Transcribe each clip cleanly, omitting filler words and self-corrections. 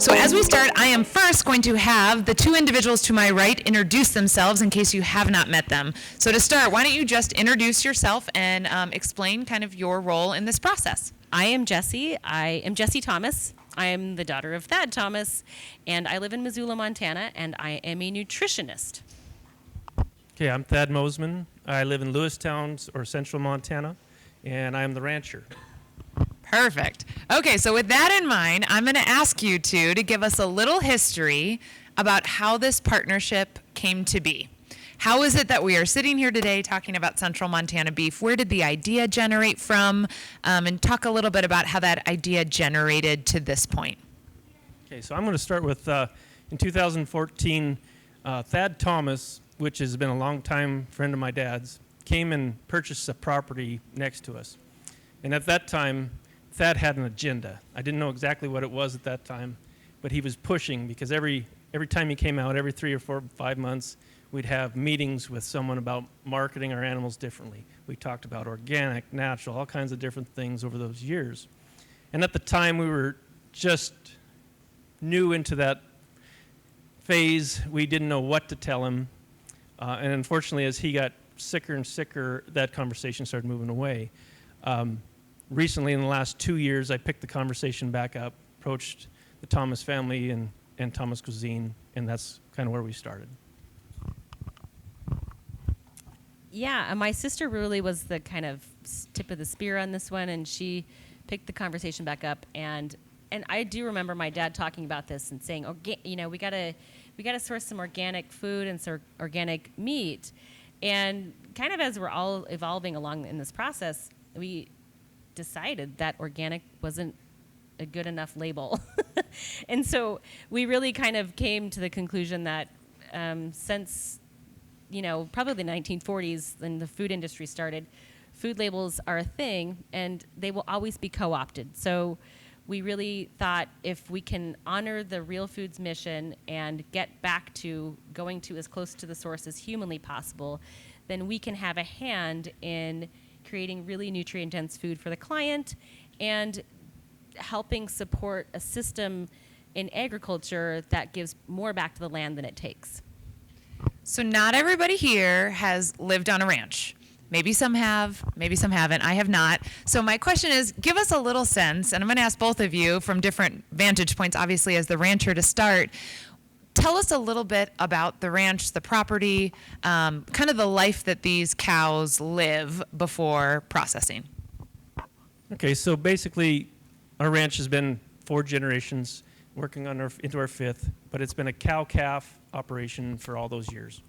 So as we start, I am first going to have the two individuals to my right introduce themselves in case you have not met them. So to start, why don't you just introduce yourself and explain kind of your role in this process? I am Jessie. I am Jessie Thomas. I am the daughter of Thad Thomas, and I live in Missoula, Montana, and I am a nutritionist. Okay, I'm Thad Mosman. I live in Lewistown, or central Montana, and I am the rancher. Perfect. Okay, so with that in mind, I'm going to ask you two to give us a little history about how this partnership came to be. How is it that we are sitting here today talking about Central Montana beef? Where did the idea generate from? And talk a little bit about how that idea generated to this point. Okay, so I'm going to start with, in 2014, Thad Thomas, which has been a long-time friend of my dad's, came and purchased a property next to us. And at that time, Thad had an agenda. I didn't know exactly what it was at that time, but he was pushing because every time he came out, every 3 or 4, 5 months, we'd have meetings with someone about marketing our animals differently. We talked about organic, natural, all kinds of different things over those years. And at the time, we were just new into that phase. We didn't know what to tell him. And unfortunately, as he got sicker and sicker, that conversation started moving away. Recently, in the last 2 years, I picked the conversation back up, approached the Thomas family and Thomas Cuisine, and that's kind of where we started. Yeah, my sister really was the kind of tip of the spear on this one, and she picked the conversation back up. And I do remember my dad talking about this and saying, we gotta source some organic food and some organic meat. And kind of as we're all evolving along in this process, we decided that organic wasn't a good enough label. And so we really kind of came to the conclusion that since, probably the 1940s when the food industry started, food labels are a thing and they will always be co-opted. So we really thought if we can honor the Real Foods mission and get back to going to as close to the source as humanly possible, then we can have a hand in creating really nutrient-dense food for the client and helping support a system in agriculture that gives more back to the land than it takes. So not everybody here has lived on a ranch. Maybe some have, maybe some haven't. I have not. So my question is, give us a little sense, and I'm going to ask both of you from different vantage points, obviously, as the rancher to start. Tell us a little bit about the ranch, the property, kind of the life that these cows live before processing. Okay, so basically, our ranch has been 4 generations, working on into our 5th, but it's been a cow-calf operation for all those years.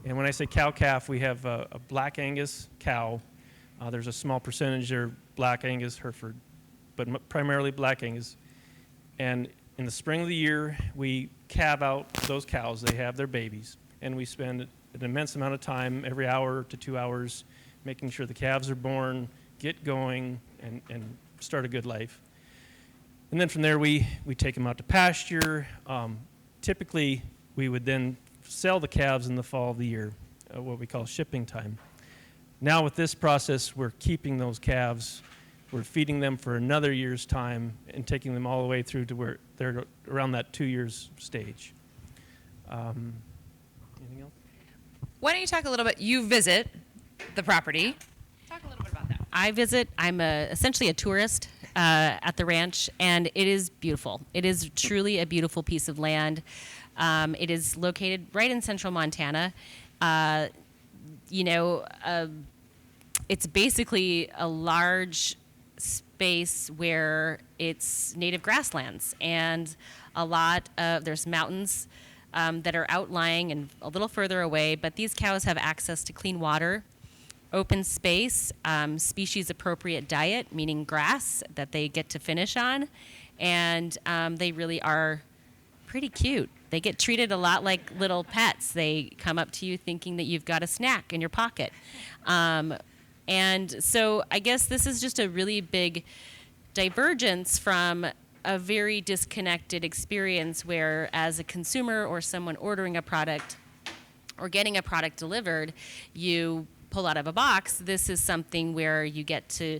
And when I say cow-calf, we have a Black Angus cow. There's a small percentage are Black Angus, Hereford, but primarily Black Angus. And in the spring of the year, we calve out those cows. They have their babies. And we spend an immense amount of time, every hour to 2 hours, making sure the calves are born, get going, and start a good life. And then from there, we take them out to pasture. Typically, we would then sell the calves in the fall of the year, what we call shipping time. Now with this process, we're keeping those calves. We're feeding them for another year's time and taking them all the way through to where they're around that 2 years stage. Anything else? Why don't you talk a little bit, you visit the property. Talk a little bit about that. I visit, I'm essentially a tourist at the ranch, and it is beautiful. It is truly a beautiful piece of land. It is located right in central Montana. It's basically a large space where it's native grasslands, and there's mountains that are outlying and a little further away, but these cows have access to clean water, open space, species-appropriate diet, meaning grass that they get to finish on, and they really are pretty cute. They get treated a lot like little pets. They come up to you thinking that you've got a snack in your pocket. And so I guess this is just a really big divergence from a very disconnected experience where, as a consumer or someone ordering a product or getting a product delivered, you pull out of a box. This is something where you get to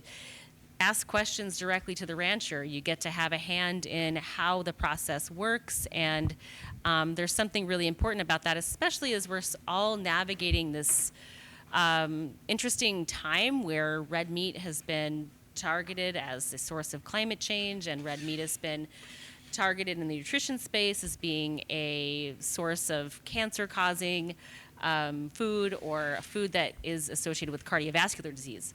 ask questions directly to the rancher. You get to have a hand in how the process works, and there's something really important about that, especially as we're all navigating this interesting time where red meat has been targeted as a source of climate change, and red meat has been targeted in the nutrition space as being a source of cancer-causing food, or a food that is associated with cardiovascular disease.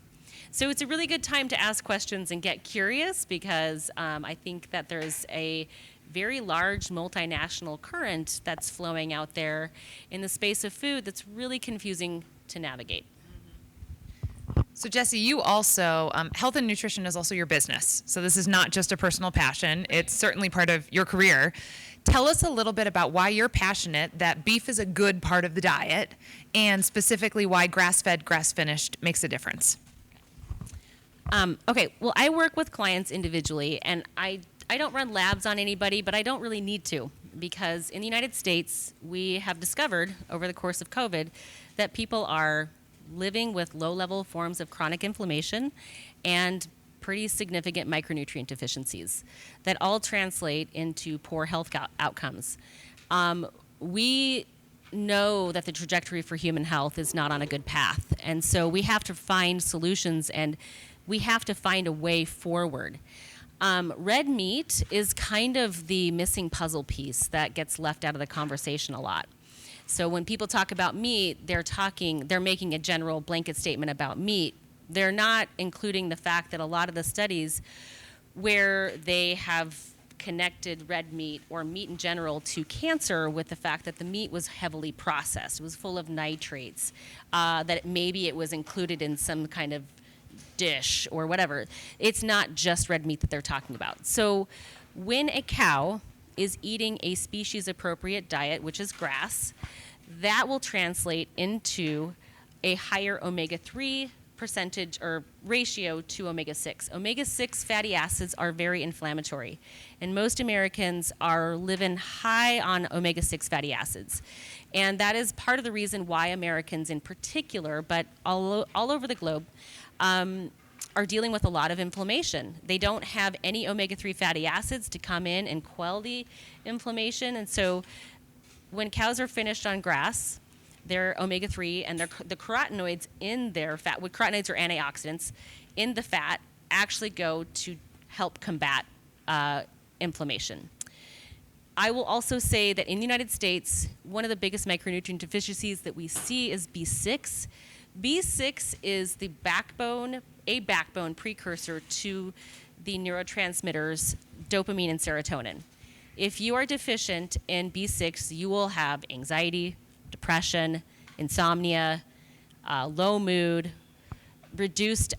So it's a really good time to ask questions and get curious, because I think that there's a very large multinational current that's flowing out there in the space of food that's really confusing to navigate. So Jesse, you also, health and nutrition is also your business. So this is not just a personal passion. It's certainly part of your career. Tell us a little bit about why you're passionate that beef is a good part of the diet, and specifically why grass-fed, grass-finished makes a difference. Okay, well, I work with clients individually, and I don't run labs on anybody, but I don't really need to, because in the United States, we have discovered over the course of COVID that people are living with low-level forms of chronic inflammation and pretty significant micronutrient deficiencies that all translate into poor health outcomes. We know that the trajectory for human health is not on a good path, and so we have to find solutions, and we have to find a way forward. Red meat is kind of the missing puzzle piece that gets left out of the conversation a lot. So when people talk about meat, they're making a general blanket statement about meat. They're not including the fact that a lot of the studies where they have connected red meat or meat in general to cancer with the fact that the meat was heavily processed. It was full of nitrates, that maybe it was included in some kind of dish or whatever. It's not just red meat that they're talking about. So when a cow is eating a species appropriate diet, which is grass, that will translate into a higher omega-3 percentage or ratio to omega-6. Omega-6 fatty acids are very inflammatory, and most Americans are living high on omega-6 fatty acids. And that is part of the reason why Americans in particular, but all over the globe, are dealing with a lot of inflammation. They don't have any omega-3 fatty acids to come in and quell the inflammation, and so when cows are finished on grass, their omega-3 and the carotenoids in their fat, what carotenoids are antioxidants, in the fat actually go to help combat inflammation. I will also say that in the United States, one of the biggest micronutrient deficiencies that we see is B6. B6 is a backbone precursor to the neurotransmitters dopamine and serotonin. If you are deficient in B6, you will have anxiety, depression, insomnia, low mood, reduced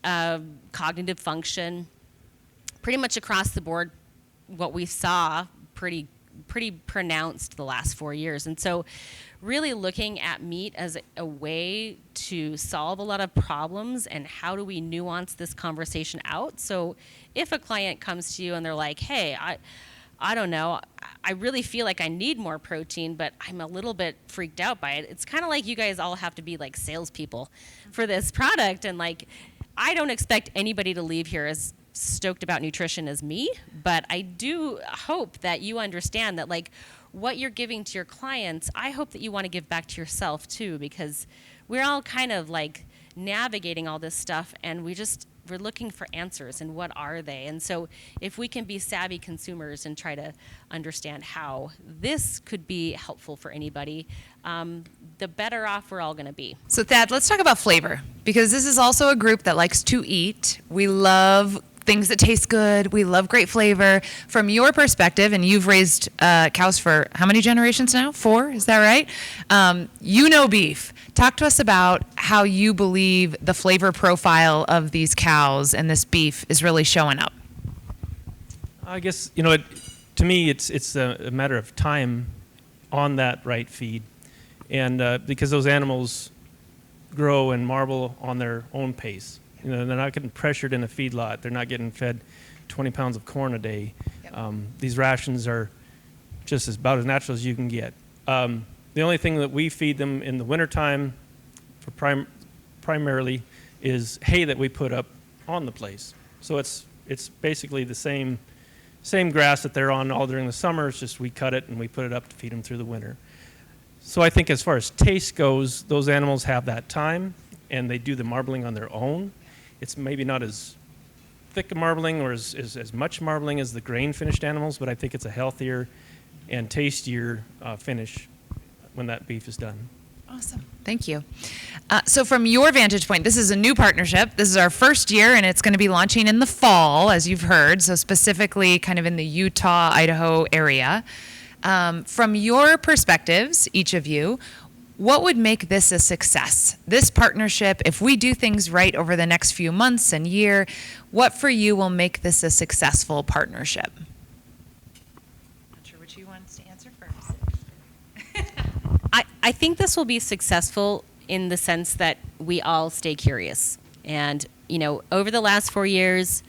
cognitive function, pretty much across the board. What we saw pretty pronounced the last 4 years. And so really looking at meat as a way to solve a lot of problems, and how do we nuance this conversation out. So if a client comes to you and they're like, hey, I don't know, I really feel like I need more protein, but I'm a little bit freaked out by it. It's kind of like you guys all have to be like salespeople for this product. And like, I don't expect anybody to leave here as stoked about nutrition as me, but I do hope that you understand that like what you're giving to your clients, I hope that you want to give back to yourself too, because we're all kind of like navigating all this stuff, and we're looking for answers, and what are they? And so if we can be savvy consumers and try to understand how this could be helpful for anybody, the better off we're all going to be. So Thad, let's talk about flavor, because this is also a group that likes to eat. We love things that taste good. We love great flavor. From your perspective, and you've raised cows for how many generations now? 4, is that right? You know beef. Talk to us about how you believe the flavor profile of these cows and this beef is really showing up. I guess, to me, it's a matter of time on that right feed. And because those animals grow and marble on their own pace. They're not getting pressured in a feedlot. They're not getting fed 20 pounds of corn a day. Yep. These rations are just about as natural as you can get. The only thing that we feed them in the wintertime for primarily is hay that we put up on the place. So it's basically the same grass that they're on all during the summer. It's just we cut it and we put it up to feed them through the winter. So I think as far as taste goes, those animals have that time, and they do the marbling on their own. It's maybe not as thick a marbling or as much marbling as the grain-finished animals, but I think it's a healthier and tastier finish when that beef is done. Awesome. Thank you. So from your vantage point, this is a new partnership. This is our first year, and it's going to be launching in the fall, as you've heard, so specifically kind of in the Utah, Idaho area. From your perspectives, each of you, what would make this a success? This partnership, if we do things right over the next few months and year, what for you will make this a successful partnership? Not sure which you wants to answer first. I think this will be successful in the sense that we all stay curious. And, over the last 4 years,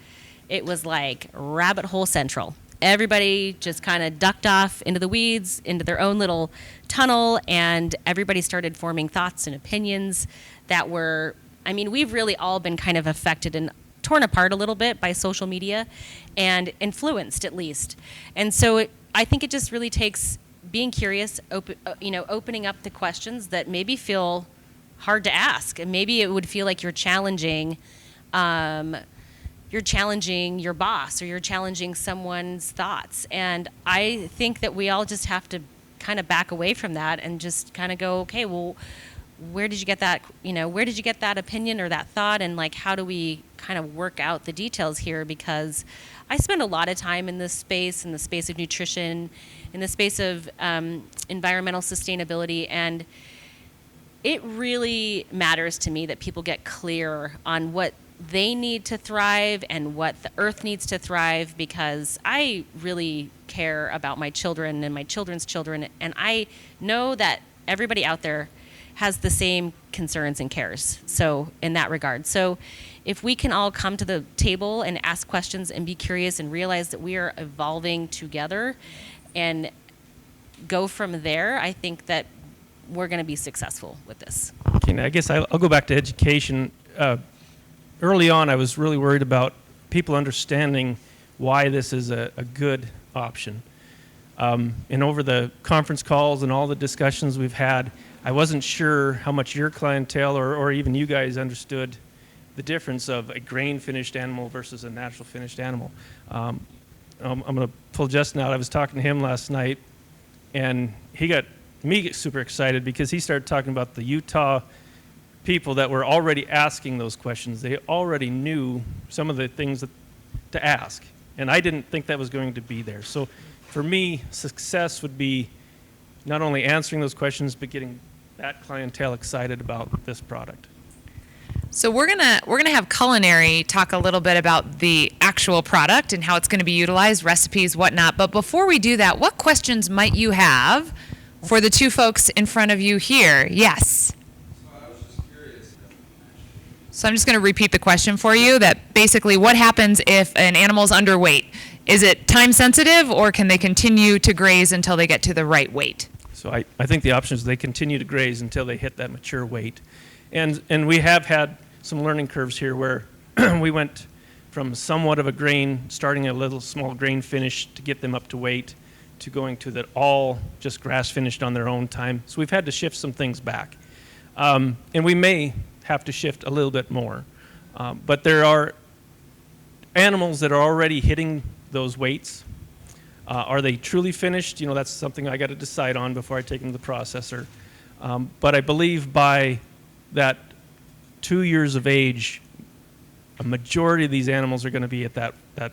it was like rabbit hole central. Everybody just kind of ducked off into the weeds, into their own little tunnel, and everybody started forming thoughts and opinions that were, we've really all been kind of affected and torn apart a little bit by social media and influenced at least. And so I think it just really takes being curious, opening up the questions that maybe feel hard to ask. And maybe it would feel like you're challenging your boss or you're challenging someone's thoughts. And I think that we all just have to kind of back away from that and just kind of go, okay, well, where did you get that, where did you get that opinion or that thought? And like, how do we kind of work out the details here? Because I spend a lot of time in the space of nutrition, in the space of environmental sustainability, and it really matters to me that people get clear on what they need to thrive and what the earth needs to thrive, because I really care about my children and my children's children, and I know that everybody out there has the same concerns and cares, so in that regard. So if we can all come to the table and ask questions and be curious and realize that we are evolving together and go from there, I think that we're going to be successful with this. Okay, now I guess I'll go back to education. Early on, I was really worried about people understanding why this is a good option. And over the conference calls and all the discussions we've had, I wasn't sure how much your clientele or even you guys understood the difference of a grain-finished animal versus a natural finished animal. I'm going to pull Justin out. I was talking to him last night, and he got me super excited because he started talking about the Utah people that were already asking those questions. They already knew some of the things to ask, and I didn't think that was going to be there. So for me, success would be not only answering those questions, but getting that clientele excited about this product. So we're gonna have culinary talk a little bit about the actual product and how it's going to be utilized, recipes, whatnot. But before we do that, what questions might you have for the two folks in front of you here? Yes. So I'm just going to repeat the question for you, that basically what happens if an animal's underweight? Is it time sensitive, or can they continue to graze until they get to the right weight? So I think the option is they continue to graze until they hit that mature weight. And we have had some learning curves here where we went from somewhat of a grain, starting a little small grain finish to get them up to weight, to going to the all just grass finished on their own time. So we've had to shift some things back. And we may have to shift a little bit more. But there are animals that are already hitting those weights. Are they truly finished? That's something I got to decide on before I take them to the processor. But I believe by that 2 years of age, a majority of these animals are going to be at that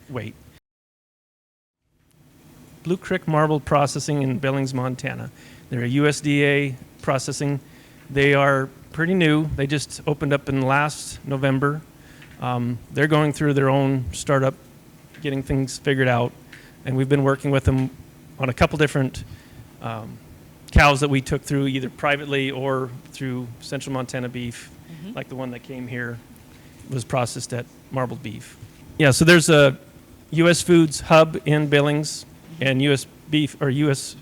weight. Blue Creek Marble Processing in Billings, Montana. They're a USDA processing. They are pretty new. They just opened up in last November. They're going through their own startup, getting things figured out. And we've been working with them on a couple different cows that we took through either privately or through Central Montana Beef, like the one that came here was processed at Marbled Beef. Yeah, so there's a U.S. Foods hub in Billings, and U.S. Beef or U.S.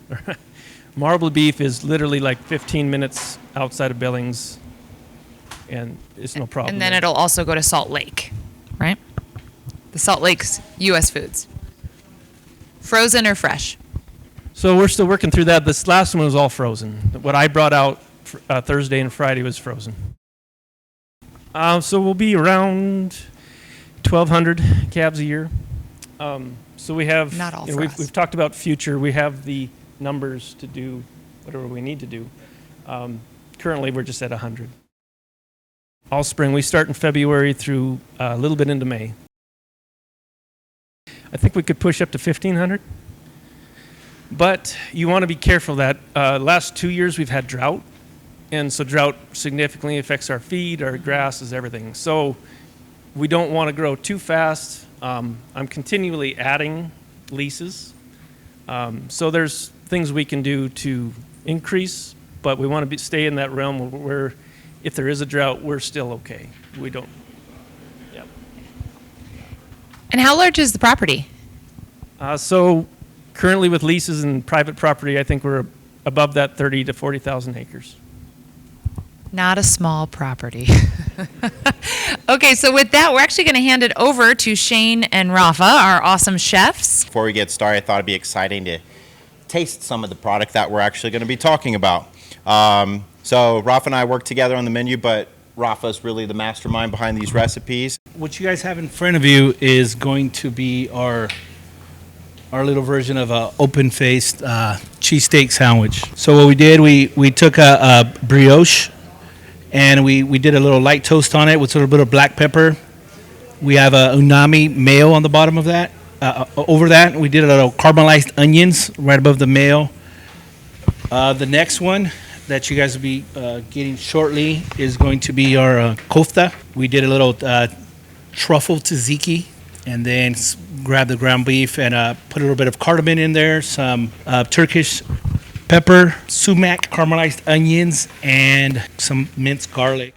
Marbled Beef is literally like 15 minutes outside of Billings, and it's no problem. And then it'll also go to Salt Lake, right? the Salt Lake's U.S. foods? Frozen or fresh? So we're still working through that. This last one was all frozen. What I brought out Thursday and Friday was frozen. So we'll be around 1,200 calves a year. So we have, Not all you know, for we've, us. we've talked about future. We have the numbers to do whatever we need to do. Currently, we're just at 100. All spring. We start in February through a little bit into May. I think we could push up to 1,500. But you want to be careful that last 2 years we've had drought. And so drought significantly affects our feed, our grasses, everything. So we don't want to grow too fast. I'm continually adding leases. So there's things we can do to increase, but we want to stay in that realm where if there is a drought, we're still okay. We don't. Yep. And how large is the property? So currently with leases and private property, I think we're above that 30 to 40,000 acres. Not a small property. Okay, so with that, we're actually going to hand it over to Shane and Rafa, our awesome chefs. Before we get started, I thought it'd be exciting to taste some of the product that we're actually going to be talking about. So Rafa and I work together on the menu, but Rafa's really the mastermind behind these recipes. What you guys have in front of you is going to be our little version of a open-faced cheesesteak sandwich. So what we did, we took a brioche and we did a little light toast on it with a little bit of black pepper. We have a unami mayo on the bottom of that. Over that, we did a little caramelized onions right above the mayo. The next one that you guys will be getting shortly is going to be our kofta. We did a little truffle tzatziki, and then grab the ground beef and put a little bit of cardamom in there, some Turkish pepper, sumac, caramelized onions, and some minced garlic.